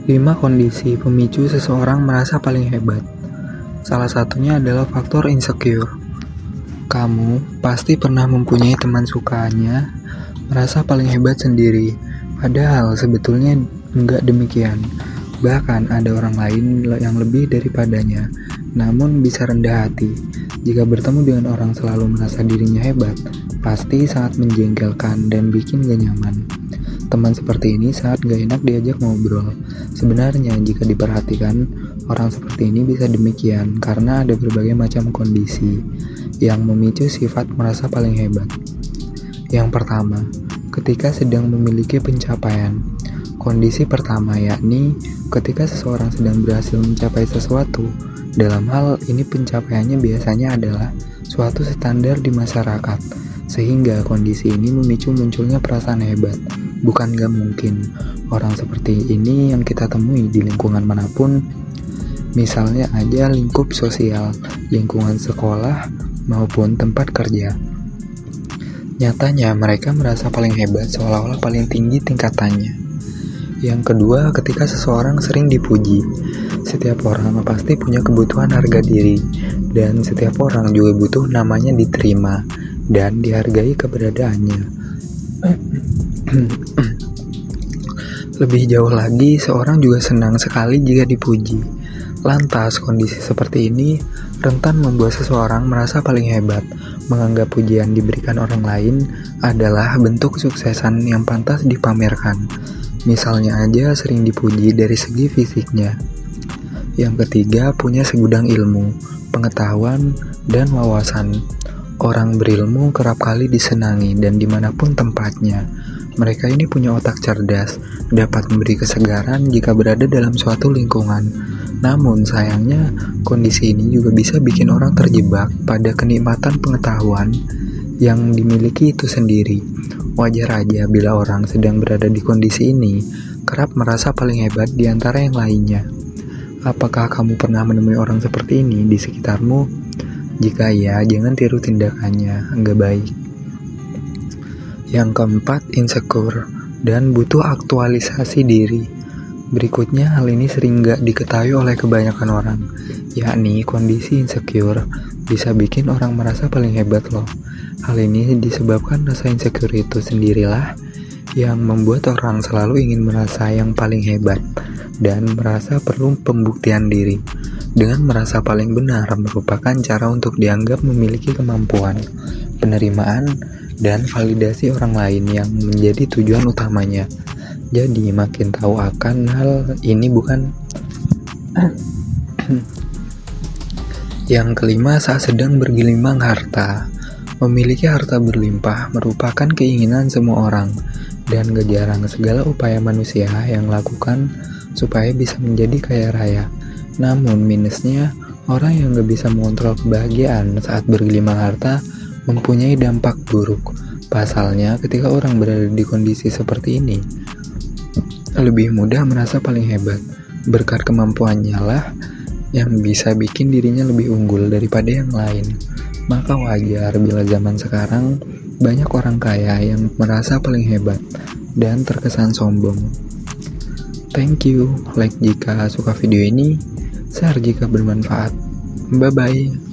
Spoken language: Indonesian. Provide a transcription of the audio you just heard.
5 kondisi pemicu seseorang merasa paling hebat. Salah satunya adalah faktor insecure. Kamu pasti pernah mempunyai teman sukanya, merasa paling hebat sendiri. Padahal sebetulnya enggak demikian. Bahkan ada orang lain yang lebih daripadanya, namun bisa rendah hati. Jika bertemu dengan orang selalu merasa dirinya hebat, pasti sangat menjengkelkan dan bikin gak nyaman. Teman seperti ini sangat gak enak diajak ngobrol. Sebenarnya jika diperhatikan, orang seperti ini bisa demikian karena ada berbagai macam kondisi yang memicu sifat merasa paling hebat. Yang pertama, ketika sedang memiliki pencapaian. Kondisi pertama yakni ketika seseorang sedang berhasil mencapai sesuatu. Dalam hal ini pencapaiannya biasanya adalah suatu standar di masyarakat, sehingga kondisi ini memicu munculnya perasaan hebat. Bukan gak mungkin, orang seperti ini yang kita temui di lingkungan manapun, misalnya aja lingkup sosial, lingkungan sekolah, maupun tempat kerja. Nyatanya mereka merasa paling hebat seolah-olah paling tinggi tingkatannya. Yang kedua, ketika seseorang sering dipuji. Setiap orang pasti punya kebutuhan harga diri, dan setiap orang juga butuh namanya diterima dan dihargai keberadaannya. Lebih jauh lagi, seorang juga senang sekali jika dipuji. Lantas, kondisi seperti ini rentan membuat seseorang merasa paling hebat, menganggap pujian diberikan orang lain adalah bentuk kesuksesan yang pantas dipamerkan. Misalnya aja sering dipuji dari segi fisiknya. Yang ketiga, punya segudang ilmu, pengetahuan, dan wawasan. Orang berilmu kerap kali disenangi dan dimanapun tempatnya. Mereka ini punya otak cerdas, dapat memberi kesegaran jika berada dalam suatu lingkungan. Namun sayangnya, kondisi ini juga bisa bikin orang terjebak pada kenikmatan pengetahuan yang dimiliki itu sendiri. Wajar aja bila orang sedang berada di kondisi ini, kerap merasa paling hebat di antara yang lainnya. Apakah kamu pernah menemui orang seperti ini di sekitarmu? Jika iya, jangan tiru tindakannya, enggak baik. Yang keempat, insecure dan butuh aktualisasi diri. Berikutnya, hal ini sering gak diketahui oleh kebanyakan orang, yakni kondisi insecure bisa bikin orang merasa paling hebat loh. Hal ini disebabkan rasa insecure itu sendirilah yang membuat orang selalu ingin merasa yang paling hebat dan merasa perlu pembuktian diri. Dengan merasa paling benar merupakan cara untuk dianggap memiliki kemampuan, penerimaan, dan validasi orang lain yang menjadi tujuan utamanya. Jadi makin tahu akan hal ini bukan. Yang kelima, saat sedang bergelimang harta. Memiliki harta berlimpah merupakan keinginan semua orang, dan gak jarang segala upaya manusia yang lakukan supaya bisa menjadi kaya raya. Namun minusnya, orang yang gak bisa mengontrol kebahagiaan saat bergelimang harta mempunyai dampak buruk. Pasalnya, ketika orang berada di kondisi seperti ini, lebih mudah merasa paling hebat. Berkat kemampuannya lah yang bisa bikin dirinya lebih unggul daripada yang lain. Maka wajar bila zaman sekarang banyak orang kaya yang merasa paling hebat dan terkesan sombong. Thank you, like jika suka video ini, share jika bermanfaat. Bye bye.